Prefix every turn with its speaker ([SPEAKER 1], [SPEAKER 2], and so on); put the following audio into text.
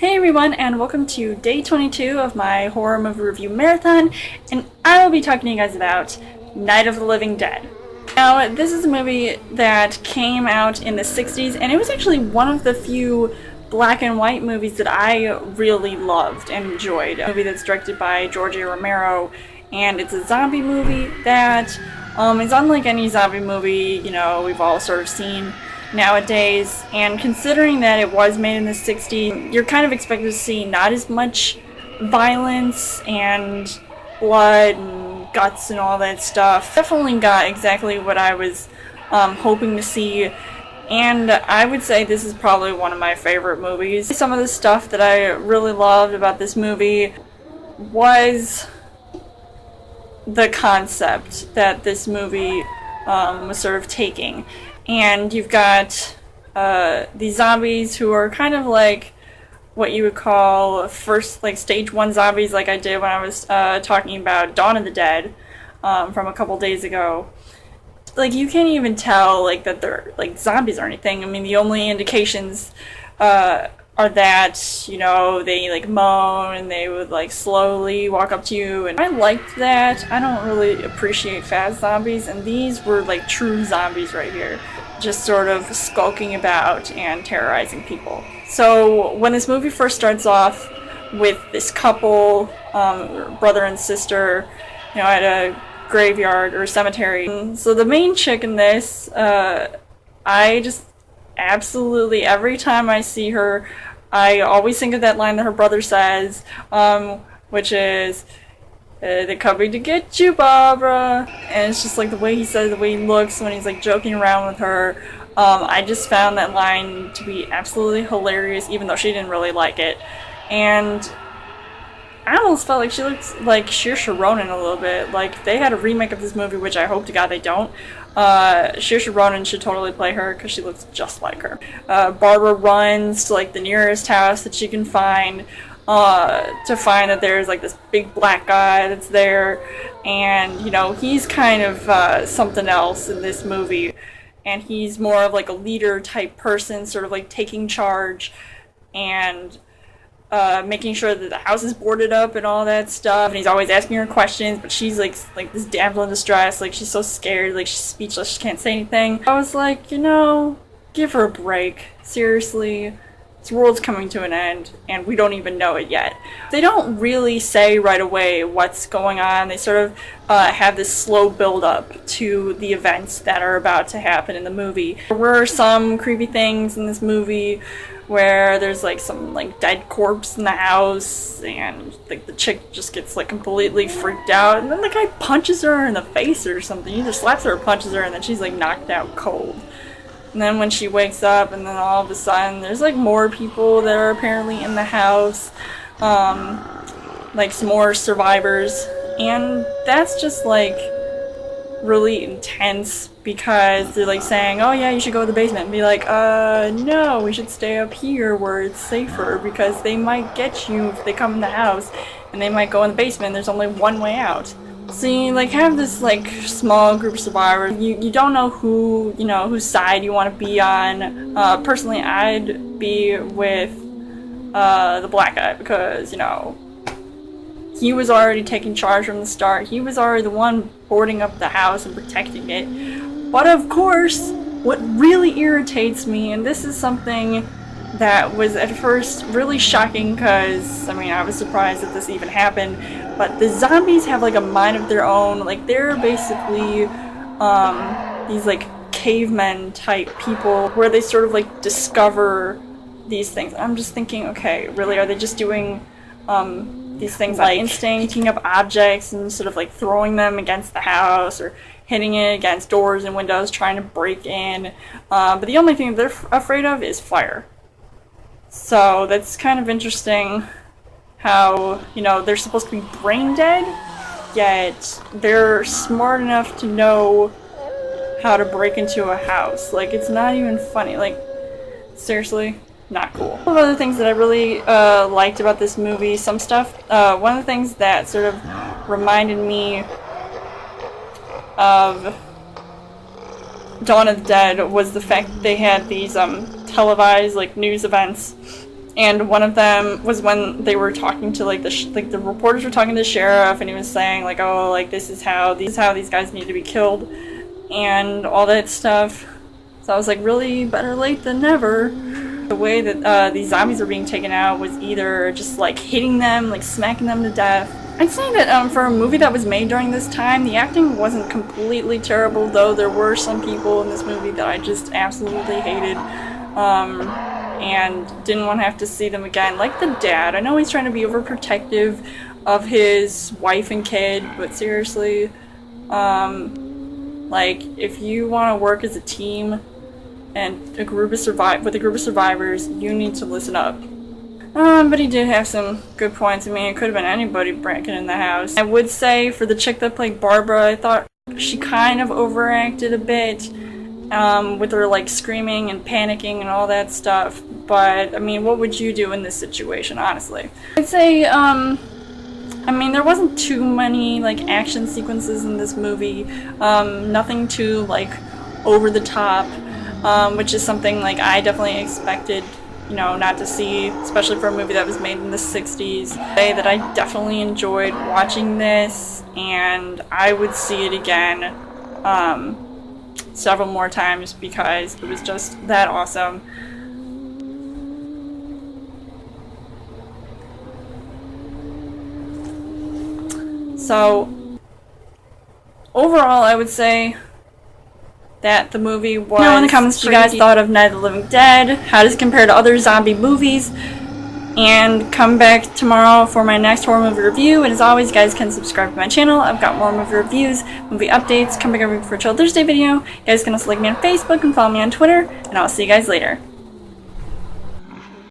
[SPEAKER 1] Hey everyone, and welcome to day 22 of my horror movie review marathon, and I will be talking to you guys about Night of the Living Dead. Now, this is a movie that came out in the 60s, and it was actually one of the few black and white movies that I really loved and enjoyed. A movie that's directed by George A. Romero, and it's a zombie movie that is unlike any zombie movie, we've all sort of seen nowadays, and considering that it was made in the 60s, you're kind of expected to see not as much violence and blood and guts and all that stuff. Definitely got exactly what I was hoping to see, and I would say this is probably one of my favorite movies. Some of the stuff that I really loved about this movie was the concept that this movie was sort of taking. And you've got these zombies who are kind of like what you would call first, like, stage 1 zombies, like I did when I was talking about Dawn of the Dead from a couple days ago. Like, you can't even tell, like, that they're, like, zombies or anything. I mean, the only indications are that, they, like, moan and they would, like, slowly walk up to you. And I liked that. I don't really appreciate fast zombies, and these were, like, true zombies right here, just sort of skulking about and terrorizing people. So when this movie first starts off with this couple, brother and sister, at a graveyard or cemetery. So the main chick in this, I just absolutely, every time I see her, I always think of that line that her brother says, which is, they're coming to get you, Barbara. And it's just like the way he says, the way he looks when he's like joking around with her. I just found that line to be absolutely hilarious, even though she didn't really like it. And I almost felt like she looks like Saoirse Ronan a little bit. Like, if they had a remake of this movie, which I hope to God they don't, Saoirse Ronan should totally play her because she looks just like her. Barbara runs to like the nearest house that she can find to find that there's like this big black guy that's there, and he's kind of something else in this movie, and he's more of like a leader type person, sort of like taking charge and making sure that the house is boarded up and all that stuff. And he's always asking her questions, but she's like this damsel in distress, like she's so scared, like she's speechless, she can't say anything. I was like, give her a break, seriously. This world's coming to an end, and we don't even know it yet. They don't really say right away what's going on. They sort of have this slow build-up to the events that are about to happen in the movie. There were some creepy things in this movie where there's like some like dead corpse in the house, and like the chick just gets like completely freaked out, and then the guy punches her in the face or something. He either slaps her or punches her, and then she's like knocked out cold. And then when she wakes up, and then all of a sudden there's like more people that are apparently in the house, like some more survivors, and that's just like really intense because they're like saying, oh yeah, you should go to the basement, and be like, no, we should stay up here where it's safer because they might get you if they come in the house, and they might go in the basement. There's only one way out. So you like have this like small group of survivors. You don't know who, whose side you want to be on. Personally, I'd be with the black guy because, he was already taking charge from the start. He was already the one boarding up the house and protecting it. But of course, what really irritates me, and this is something that was at first really shocking because, I was surprised that this even happened, but the zombies have like a mind of their own. Like, they're basically these like cavemen type people where they sort of like discover these things. I'm just thinking, okay, really, are they just doing these things like instinct, picking up objects and sort of like throwing them against the house or hitting it against doors and windows, trying to break in? But the only thing they're afraid of is fire. So that's kind of interesting how, they're supposed to be brain dead, yet they're smart enough to know how to break into a house. Like, it's not even funny. Like, seriously, not cool. A couple of other things that I really liked about this movie, some stuff, one of the things that sort of reminded me of Dawn of the Dead was the fact that they had these televised like news events and one of them was when they were talking to like the reporters were talking to the sheriff, and he was saying like, oh, like this is how these guys need to be killed and all that stuff. So I was like, really, better late than never. The way that these zombies are being taken out was either just like hitting them, like smacking them to death. I'd say that for a movie that was made during this time, the acting wasn't completely terrible, though there were some people in this movie that I just absolutely hated. And didn't want to have to see them again. Like the dad. I know he's trying to be overprotective of his wife and kid, but seriously, like, if you want to work as a team and with a group of survivors, you need to listen up. But he did have some good points. I mean, it could have been anybody breaking in the house. I would say for the chick that played Barbara, I thought she kind of overacted a bit. With her like screaming and panicking and all that stuff. But I mean, what would you do in this situation, honestly? I'd say, I mean, there wasn't too many like action sequences in this movie. Nothing too like over the top, which is something like I definitely expected, you know, not to see, especially for a movie that was made in the 60s. I'd say that I definitely enjoyed watching this, and I would see it again. Several more times because it was just that awesome. So overall, I would say that the movie was... Let me know in the comments what you guys thought of Night of the Living Dead. How does it compare to other zombie movies? And come back tomorrow for my next horror movie review. And as always, you guys can subscribe to my channel. I've got more movie reviews, movie updates. Come back every week for a Chill Thursday video. You guys can also like me on Facebook and follow me on Twitter. And I'll see you guys later.